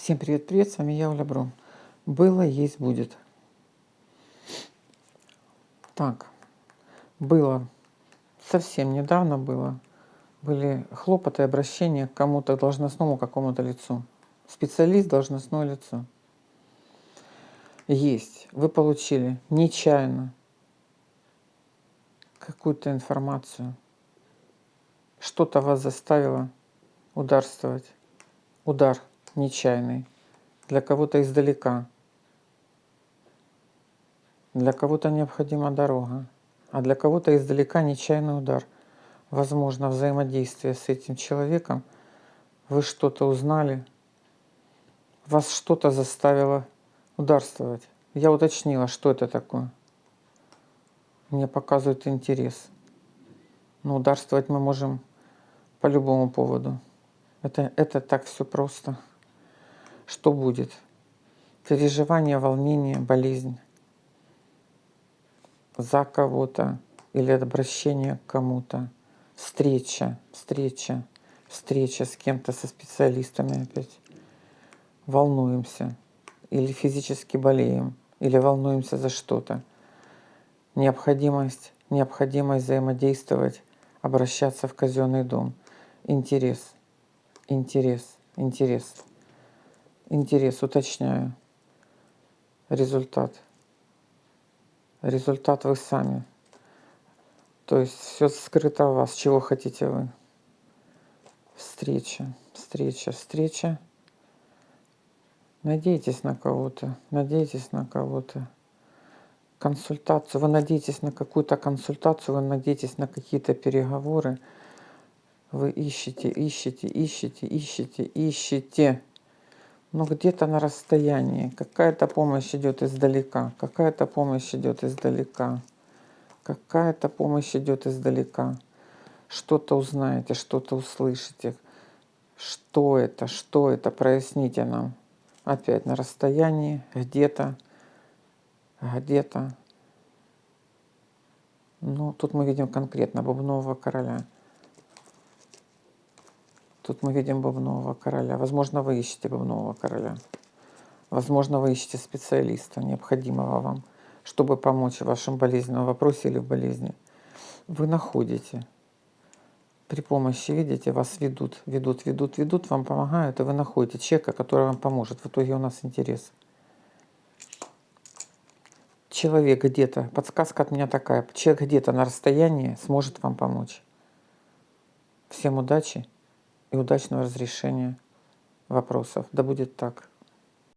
Всем привет-привет, с вами я, Оля Брун. Было, есть, будет. Так, было, совсем недавно было. Были хлопоты, обращения к кому-то должностному, какому-то лицу. Специалист, должностное лицо. Есть. Вы получили нечаянно какую-то информацию. Что-то вас заставило ударствовать. Удар нечаянный. Для кого-то издалека. Для кого-то необходима дорога. А для кого-то издалека нечаянный удар. Возможно, взаимодействие с этим человеком, вы что-то узнали, вас что-то заставило ударствовать. Я уточнила, что это такое. Мне показывает интерес. Но ударствовать мы можем по любому поводу. Это так все просто. Что будет? Переживание, волнение, болезнь за кого-то или обращение к кому-то. Встреча с кем-то, со специалистами опять. Волнуемся. Или физически болеем. Или волнуемся за что-то. Необходимость взаимодействовать, обращаться в казенный дом. Интерес, уточняю. Результат вы сами. То есть все скрыто у вас, чего хотите вы. Встреча. Надейтесь на кого-то. Консультацию. Вы надеетесь на какую-то консультацию, вы надеетесь на какие-то переговоры. Вы ищете. Но где-то на расстоянии. Какая-то помощь идет издалека. Что-то узнаете, что-то услышите. Что это? Проясните нам. Опять на расстоянии, где-то. Ну, тут мы видим конкретно бубнового короля. Возможно, вы ищете бубнового короля. Возможно, вы ищете специалиста, необходимого вам, чтобы помочь в вашем болезненном вопросе или в болезни. Вы находите. При помощи, видите, вас ведут, вам помогают, и вы находите человека, который вам поможет. В итоге у нас интерес. Человек где-то, подсказка от меня такая, человек где-то на расстоянии сможет вам помочь. Всем удачи и удачного разрешения вопросов. Да будет так.